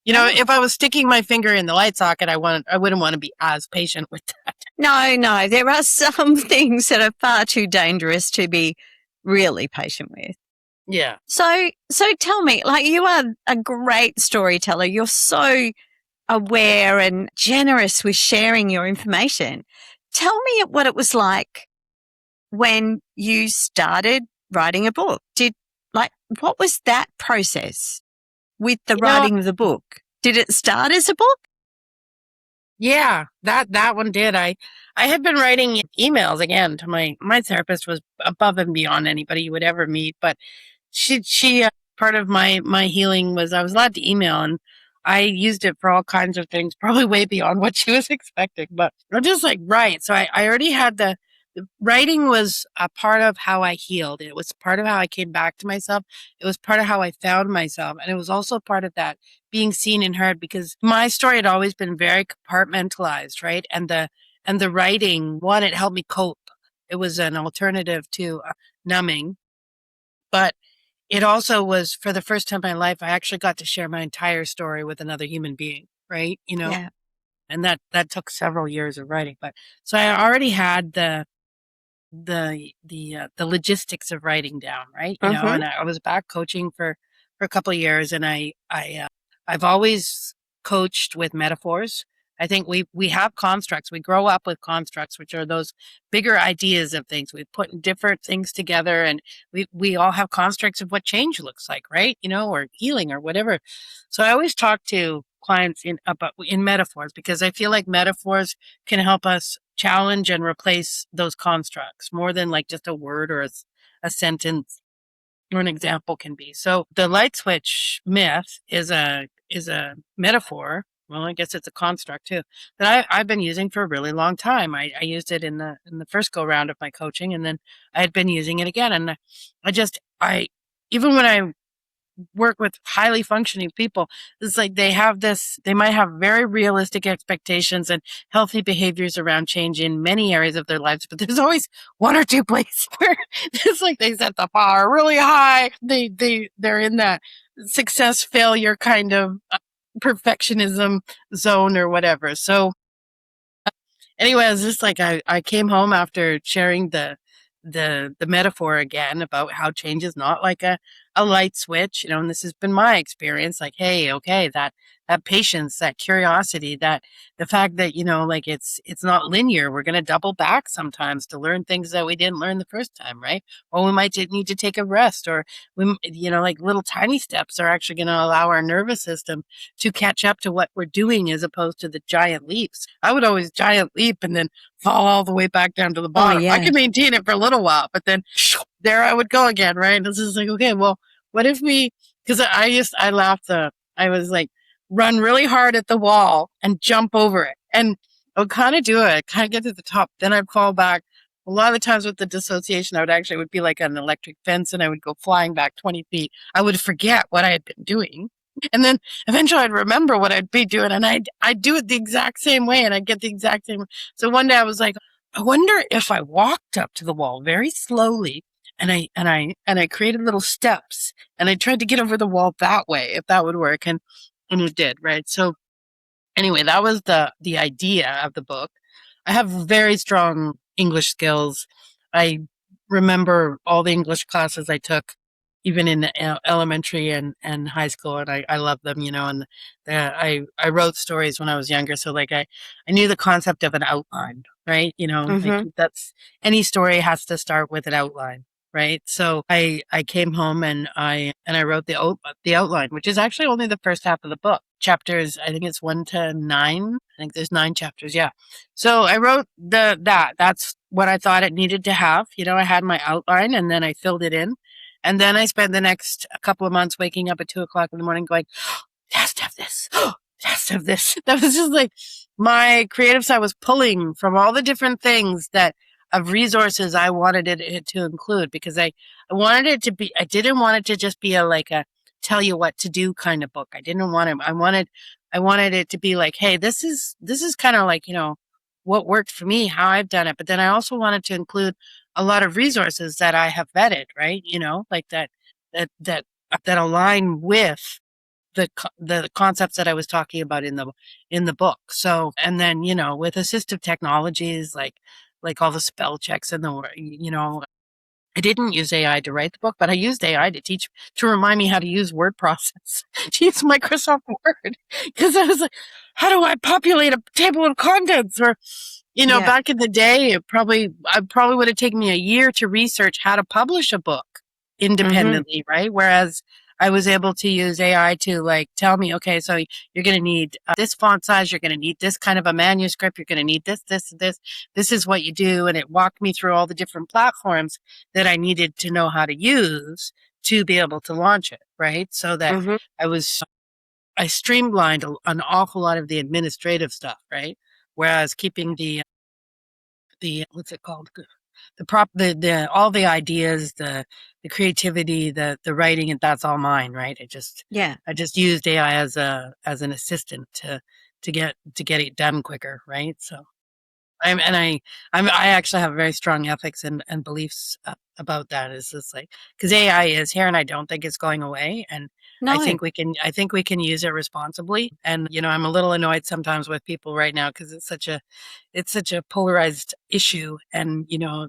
If I was sticking my finger in the light socket, I wouldn't want to be as patient with that. No, there are some things that are far too dangerous to be really patient with. Yeah. So tell me, like, you are a great storyteller. You're so aware and generous with sharing your information. Tell me what it was like when you started writing a book. What was that process with the writing of the book? Did it start as a book? Yeah, that one did. I had been writing emails again to my therapist was above and beyond anybody you would ever meet, but she part of my healing was I was allowed to email, and I used it for all kinds of things, probably way beyond what she was expecting. But I'm just like, right. So I already had the writing was a part of how I healed. It was part of how I came back to myself. It was part of how I found myself. And it was also part of that being seen and heard, because my story had always been very compartmentalized, right? And the writing, one, it helped me cope. It was an alternative to numbing, but it also was, for the first time in my life, I actually got to share my entire story with another human being, right? Yeah. And that took several years of writing. But so I already had the logistics of writing down, right? Mm-hmm. And I was back coaching for a couple of years, and I've always coached with metaphors. I think we have constructs. We grow up with constructs, which are those bigger ideas of things. We put different things together, and we all have constructs of what change looks like, right? Or healing or whatever. So I always talk to clients in metaphors, because I feel like metaphors can help us challenge and replace those constructs more than like just a word or a sentence or an example can be. So the light switch myth is a metaphor. Well, I guess it's a construct too, that I've been using for a really long time. I used it in the first go round of my coaching, and then I had been using it again. And I even when I work with highly functioning people, it's like they might have very realistic expectations and healthy behaviors around change in many areas of their lives, but there's always one or two places where it's like they set the bar really high. They're in that success failure kind of perfectionism zone or whatever. So anyway, I was just like, I came home after sharing the metaphor again about how change is not like a light switch, and this has been my experience. Like, hey, okay, that patience, that curiosity, that the fact that, like it's not linear. We're gonna double back sometimes to learn things that we didn't learn the first time, right? Or we might need to take a rest, or like little tiny steps are actually gonna allow our nervous system to catch up to what we're doing, as opposed to the giant leaps. I would always giant leap and then fall all the way back down to the Oh, bottom. I yeah. could maintain it for a little while, but then there I would go again, right? And this is like, okay, well, what if because I laughed, I was like, run really hard at the wall and jump over it. And I would kind of do it, kind of get to the top. Then I'd fall back. A lot of the times with the dissociation, it would be like an electric fence, and I would go flying back 20 feet. I would forget what I had been doing. And then eventually I'd remember what I'd be doing, and I'd do it the exact same way, and I'd get the exact same. So one day I was like, I wonder if I walked up to the wall very slowly, and I created little steps, and I tried to get over the wall that way, if that would work. And it did, right? So anyway, that was the idea of the book. I have very strong English skills. I remember all the English classes I took, even in elementary and high school, and I love them, and I wrote stories when I was younger. So like I knew the concept of an outline, right? Like Mm-hmm. that's any story has to start with an outline. Right. So I came home, and I wrote the outline, which is actually only the first half of the book. Chapters, I think it's 1 to 9. I think there's 9 chapters. Yeah. So I wrote that's what I thought it needed to have. I had my outline, and then I filled it in. And then I spent the next couple of months waking up at 2 o'clock in the morning going, it has to have this. It has to have this. That was just like my creative side was pulling from all the different things of resources I wanted it to include, because I wanted it to be, I didn't want it to just be a tell you what to do kind of book. I didn't want it. I wanted it to be like, hey, this is kind of like, what worked for me, how I've done it. But then I also wanted to include a lot of resources that I have vetted, right? Like that, that, that align with the concepts that I was talking about in the book. So, and then, with assistive technologies, like all the spell checks and I didn't use AI to write the book, but I used AI to remind me how to use word process, to use Microsoft Word. Because I was like, how do I populate a table of contents? Or, Yeah. back in the day, I probably would have taken me a year to research how to publish a book Mm-hmm. independently, right? Whereas I was able to use AI to like tell me, okay, so you're going to need this font size, you're going to need this kind of a manuscript, you're going to need this is what you do. And it walked me through all the different platforms that I needed to know how to use to be able to launch it, right? So that I streamlined an awful lot of the administrative stuff, right? Whereas keeping the what's it called? The all the ideas, the creativity, the writing, and that's all mine, right? I just used AI as an assistant to get it done quicker, right? So I actually have very strong ethics and beliefs about that. Is just like, because AI is here, and I don't think it's going away, and No. I think we can use it responsibly. And I'm a little annoyed sometimes with people right now because it's such a polarized issue, and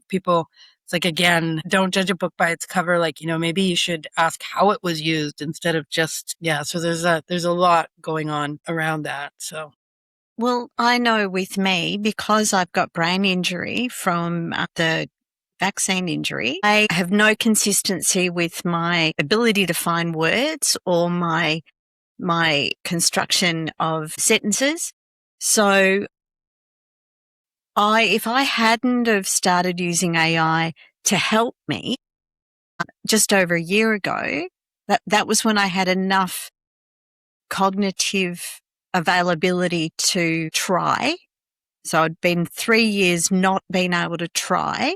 people. It's like, again, don't judge a book by its cover. Like, maybe you should ask how it was used instead of just, yeah. So there's a lot going on around that. So. Well, I know with me, because I've got brain injury from the vaccine injury, I have no consistency with my ability to find words or my construction of sentences. So if I hadn't have started using AI to help me just over a year ago, that was when I had enough cognitive availability to try. So I'd been 3 years not being able to try.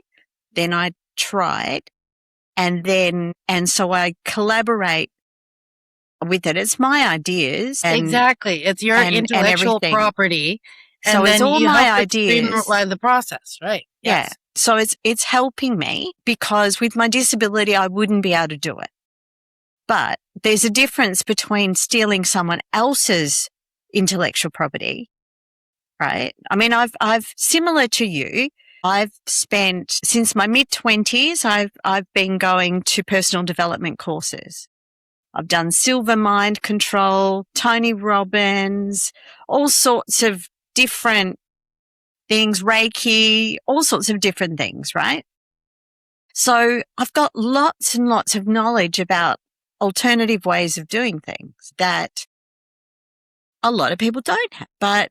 Then I tried, and so I collaborate with it. It's my ideas Exactly. It's your and intellectual everything. property. So And it's then all you my help it ideas. streamline the process, right? Yeah. Yes. So it's helping me, because with my disability, I wouldn't be able to do it. But there's a difference between stealing someone else's intellectual property, right? I mean, I've similar to you. I've spent, since my mid-20s, I've been going to personal development courses. I've done Silver Mind Control, Tony Robbins, all sorts of different things, Reiki, all sorts of different things, right? So I've got lots and lots of knowledge about alternative ways of doing things that a lot of people don't have. But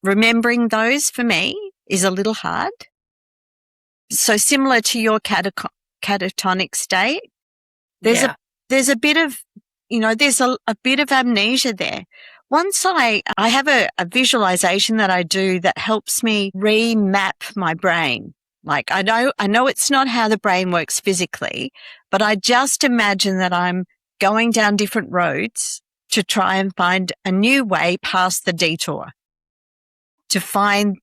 remembering those for me is a little hard. So similar to your catatonic state, there's a bit of, there's a bit of amnesia there. Once I have a visualization that I do that helps me remap my brain. Like I know it's not how the brain works physically, but I just imagine that I'm going down different roads to try and find a new way past the detour, to find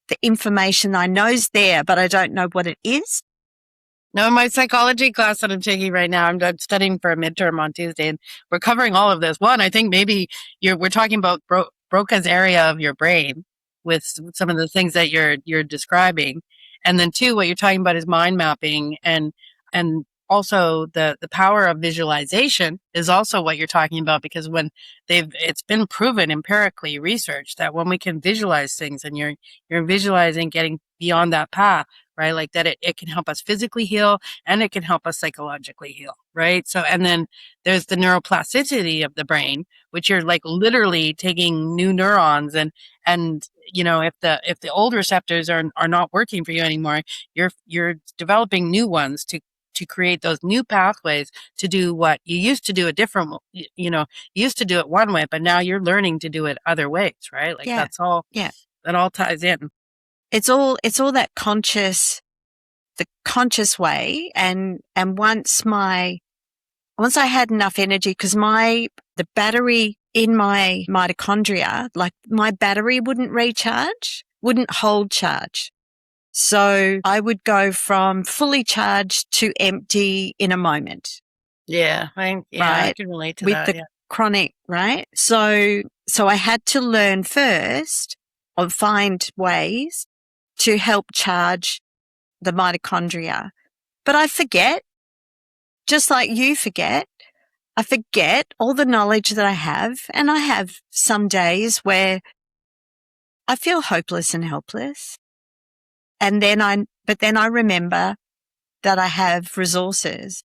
the information I know's there, but I don't know what it is. No, my psychology class that I'm taking right now, I'm studying for a midterm on Tuesday, and we're covering all of this. One, I think maybe we're talking about Broca's area of your brain with some of the things that you're describing, and then two, what you're talking about is mind mapping, and also the power of visualization is also what you're talking about, because when it's been proven empirically researched that when we can visualize things, and you're visualizing getting beyond that path, right? Like that it can help us physically heal, and it can help us psychologically heal, right? So, and then there's the neuroplasticity of the brain, which you're like literally taking new neurons, and if the old receptors are not working for you anymore, you're developing new ones to create those new pathways to do what you used to do a different, you used to do it one way, but now you're learning to do it other ways, right? Like that's all, that all ties in. It's all that conscious way. And once I had enough energy, because the battery in my mitochondria, like my battery wouldn't hold charge. So I would go from fully charged to empty in a moment. Yeah. Right? I can relate to with that. The chronic, right? So I had to learn first, or find ways to help charge the mitochondria. But I forget, just like you forget. I forget all the knowledge that I have, and I have some days where I feel hopeless and helpless. And then I remember that I have resources.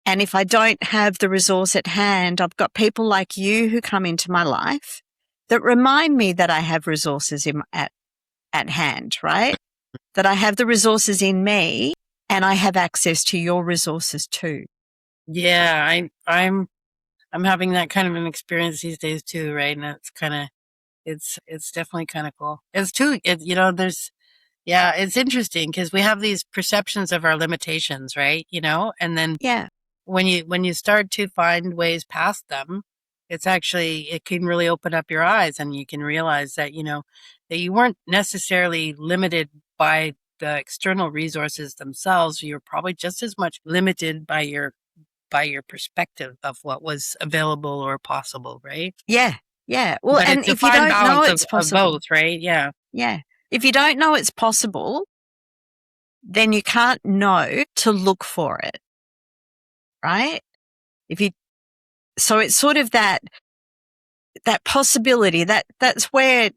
And if I don't have the resource at hand, I've got people like you who come into my life that remind me that I have resources at hand, right? That I have the resources in me and I have access to your resources too. Yeah, I'm having that kind of an experience these days too, right? And it's kind of it's definitely kind of cool. It's too it's interesting because we have these perceptions of our limitations, right? And then Yeah. when you start to find ways past them, it can really open up your eyes, and you can realize that that you weren't necessarily limited by the external resources themselves. You're probably just as much limited by your perspective of what was available or possible, right? Yeah. Yeah. Well, But and it's a if you fine don't know balance it's of possible, both, right? Yeah. yeah. If you don't know it's possible, then you can't know to look for it, right? So it's sort of that possibility that's where,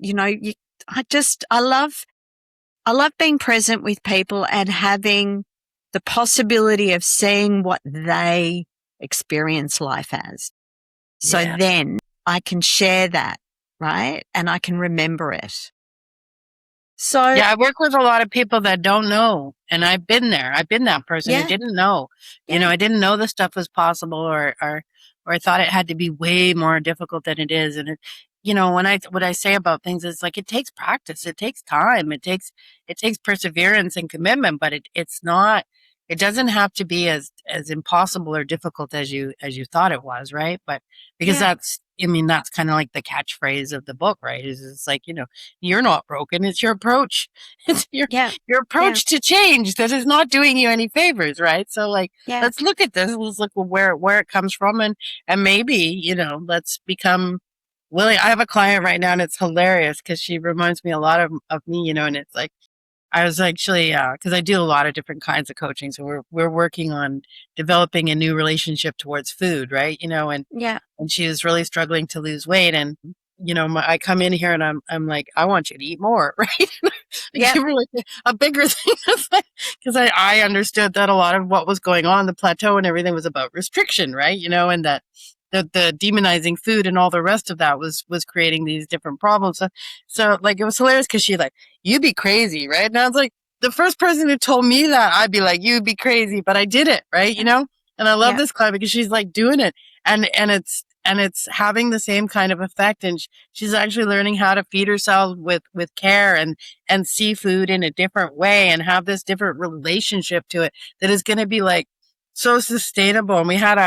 I love being present with people and having the possibility of seeing what they experience life as. So Yeah. then I can share that, right? And I can remember it. So Yeah, I work with a lot of people that don't know, and I've been there. I've been that person who yeah, didn't know. yeah, I didn't know this stuff was possible, or I thought it had to be way more difficult than it is. And what I say about things is like it takes practice, it takes time, it takes perseverance and commitment, but it's not. It doesn't have to be as impossible or difficult as you thought it was, right? But because yeah, that's kind of like the catchphrase of the book, right? Is it's like you're not broken. It's your approach. It's yeah, your yeah, approach to change that is not doing you any favors, right? So like, yeah, let's look at this. Let's look where it comes from, and maybe let's become willing. I have a client right now, and it's hilarious because she reminds me a lot of me, and it's like I was actually because I do a lot of different kinds of coaching, so we're working on developing a new relationship towards food, right? yeah, And she was really struggling to lose weight. And I come in here and I'm like, I want you to eat more, right? I yeah, give her like a bigger thing because I understood that a lot of what was going on, the plateau and everything, was about restriction, right? And that the demonizing food and all the rest of that was creating these different problems. So like it was hilarious because she like, you'd be crazy, right? And I was like, the first person who told me that, I'd be like, you'd be crazy, but I did it, right? And I love yeah, this client because she's like doing it, and it's having the same kind of effect, and she's actually learning how to feed herself with care, and see food in a different way, and have this different relationship to it that is going to be like so sustainable. And we had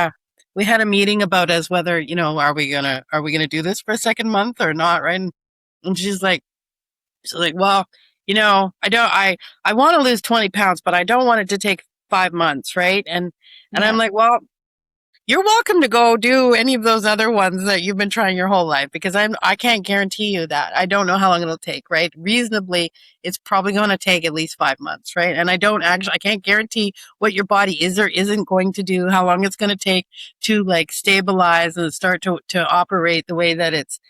a meeting about as whether are we gonna do this for a second month or not, right? And she's like, well, I want to lose 20 pounds, but I don't want it to take 5 months, right? And I'm yeah. like, well, you're welcome to go do any of those other ones that you've been trying your whole life, because I can't guarantee you that. I don't know how long it'll take, right? Reasonably, it's probably going to take at least 5 months, right? And I can't guarantee what your body is or isn't going to do, how long it's going to take to like stabilize and start to operate the way that's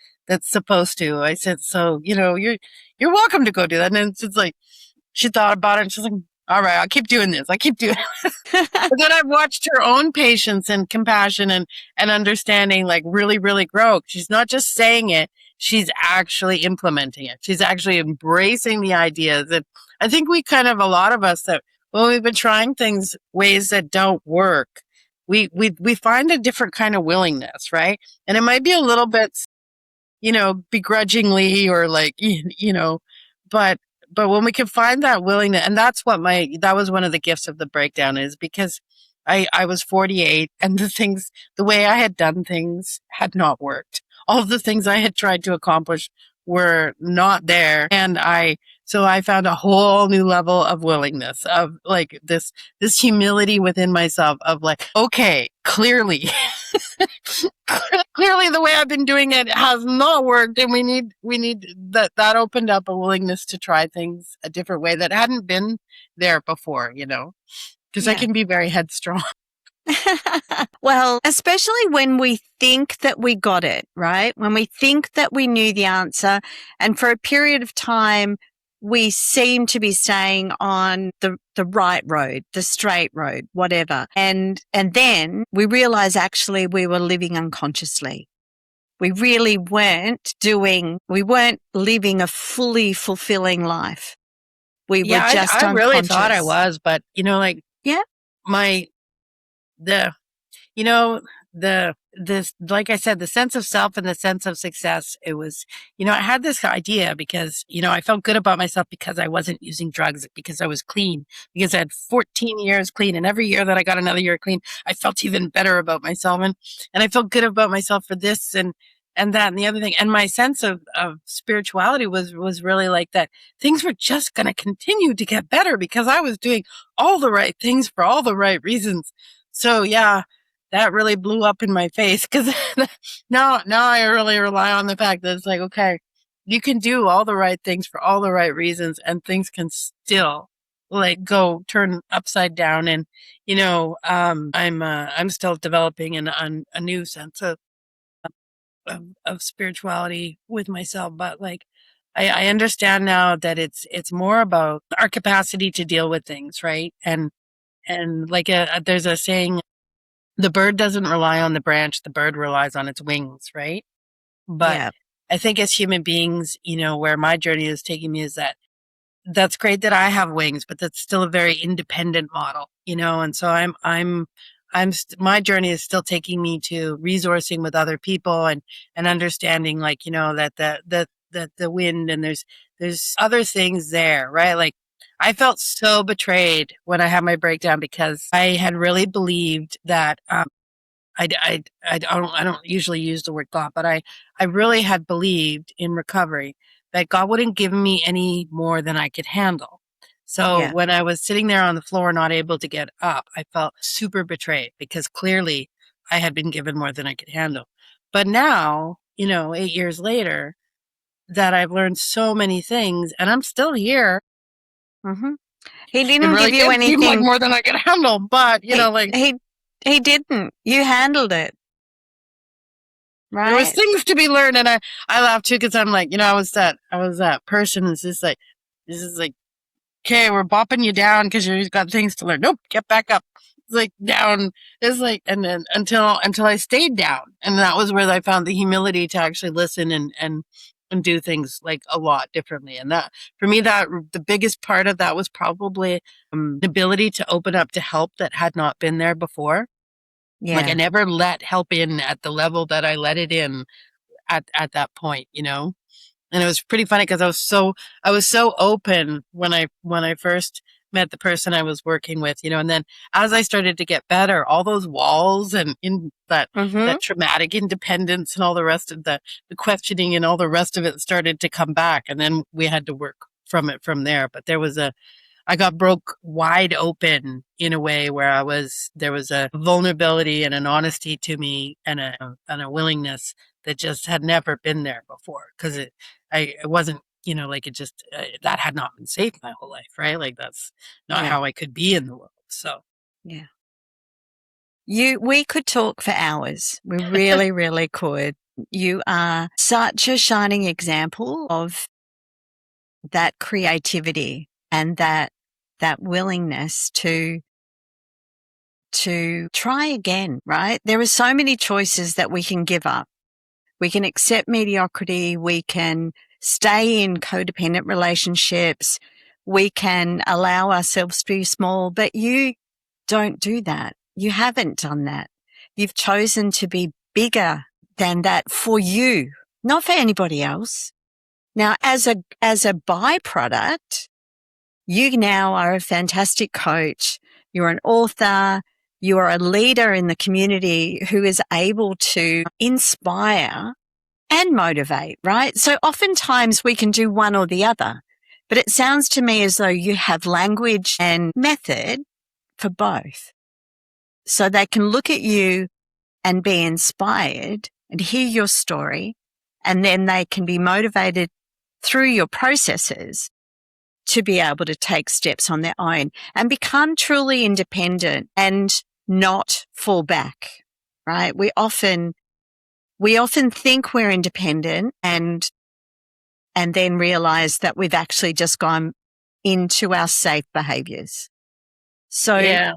supposed to. I said, so, you're welcome to go do that. And it's like, she thought about it and she's like, all right, I'll keep doing this. I keep doing But then I've watched her own patience and compassion and understanding like really, really grow. She's not just saying it, she's actually implementing it. She's actually embracing the ideas. And I think a lot of us that when we've been trying things ways that don't work, we find a different kind of willingness, right? And it might be a little bit begrudgingly or like, but when we can find that willingness, and that was one of the gifts of the breakdown, is because I was 48, and the way I had done things had not worked. All of the things I had tried to accomplish were not there. So I found a whole new level of willingness, of like this humility within myself of like, okay, clearly clearly the way I've been doing it has not worked, and we need that opened up a willingness to try things a different way that hadn't been there before, because I Yeah. can be very headstrong. Well, especially when we think that we got it, right? When we think that we knew the answer, and for a period of time, we seem to be staying on the right road, the straight road, whatever. And then we realize actually we were living unconsciously. We really weren't living a fully fulfilling life. We were Yeah, just I really thought I unconscious. was, but like Yeah. the you know this, like I said, the sense of self and the sense of success, it was, I had this idea because I felt good about myself because I wasn't using drugs, because I was clean, because I had 14 years clean, and every year that I got another year clean, I felt even better about myself, and I felt good about myself for this and that and the other thing. And my sense of spirituality was really like that things were just going to continue to get better because I was doing all the right things for all the right reasons. So yeah, that really blew up in my face because now I really rely on the fact that it's like, okay, you can do all the right things for all the right reasons and things can still like go turn upside down. And I'm still developing a new sense of spirituality with myself, but like I understand now that it's more about our capacity to deal with things, right? And like there's a saying, the bird doesn't rely on the branch, the bird relies on its wings, right? But Yeah. I think as human beings, where my journey is taking me is that's great that I have wings, but that's still a very independent model, and so my journey is still taking me to resourcing with other people and understanding, like, that the wind, and there's other things there, right? Like, I felt so betrayed when I had my breakdown because I had really believed that I don't usually use the word God, but I really had believed in recovery that God wouldn't give me any more than I could handle. So Yeah. when I was sitting there on the floor, not able to get up, I felt super betrayed because clearly I had been given more than I could handle. But now, 8 years later, that I've learned so many things and I'm still here, Mm-hmm. He it didn't give really you did seem like anything. more than I could handle. But, He, like, he, he didn't. You handled it, there was right? things to be learned, and I laugh too because I'm like, I was that person who's just like, this is like, okay, we're bopping you down because you've got things to learn. Nope, get back up. It's like down. It's like, and then until I stayed down, and that was where I found the humility to actually listen and do things like a lot differently. And that, for me, that the biggest part of that was probably the ability to open up to help that had not been there before. Like, I Yeah. never let help in at the level that I let it in at that point, And it was pretty funny because I was so open when I first met the person I was working with, and then as I started to get better, all those walls and in Mm-hmm. that traumatic independence and all the rest of the questioning and all the rest of it started to come back, and then we had to work from it from there. But I got broke wide open in a way where there was a vulnerability and an honesty to me and a willingness that just had never been there before. Cause it wasn't, like it just, that had not been safe my whole life, right? Like, that's not Yeah. how I could be in the world. So Yeah. We could talk for hours. We really, really could. You are such a shining example of that creativity and that willingness to try again, right? There are so many choices that we can give up. We can accept mediocrity. We can stay in codependent relationships. We can allow ourselves to be small, but you don't do that. You haven't done that. You've chosen to be bigger than that for you, not for anybody else. Now, as a byproduct, you now are a fantastic coach. You're an author. You are a leader in the community who is able to inspire and motivate, right? So oftentimes we can do one or the other, but it sounds to me as though you have language and method for both. So they can look at you and be inspired and hear your story, and then they can be motivated through your processes to be able to take steps on their own and become truly independent and not fall back, right? We often think we're independent and and then realize that we've actually just gone into our safe behaviors. So Yeah.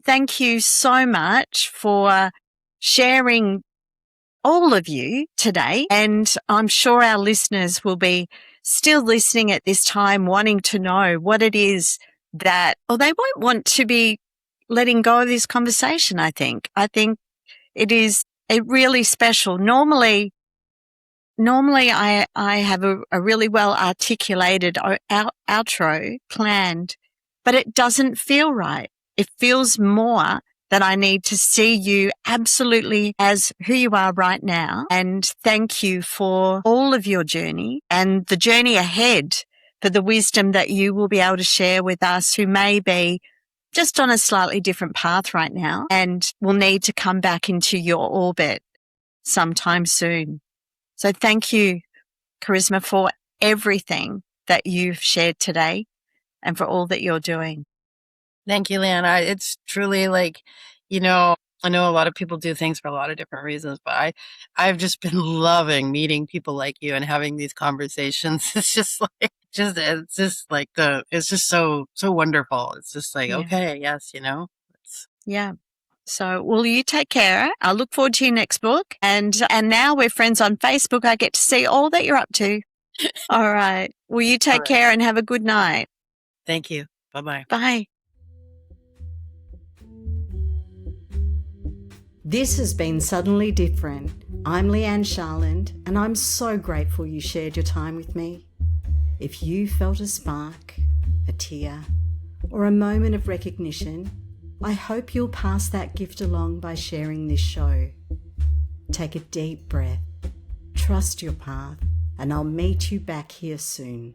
thank you so much for sharing, all of you, today. And I'm sure our listeners will be still listening at this time, wanting to know what it is that, or they won't want to be letting go of this conversation, I think. I think it is really special. Normally I have a really well articulated outro planned, but it doesn't feel right. It feels more that I need to see you absolutely as who you are right now. And thank you for all of your journey and the journey ahead, for the wisdom that you will be able to share with us who may be just on a slightly different path right now and will need to come back into your orbit sometime soon. So thank you, Kerisma, for everything that you've shared today and for all that you're doing. Thank you, Leigh-Anne. It's truly like, I know a lot of people do things for a lot of different reasons, but I've just been loving meeting people like you and having these conversations. It's just like, it's just so wonderful. It's just like, okay, yes, Yeah. So, will you take care? I look forward to your next book. And now we're friends on Facebook. I get to see all that you're up to. All right. Will you take care and have a good night? Thank you. Bye-bye. Bye. This has been Suddenly Different. I'm Leigh-Anne Charland, and I'm so grateful you shared your time with me. If you felt a spark, a tear, or a moment of recognition, I hope you'll pass that gift along by sharing this show. Take a deep breath, trust your path, and I'll meet you back here soon.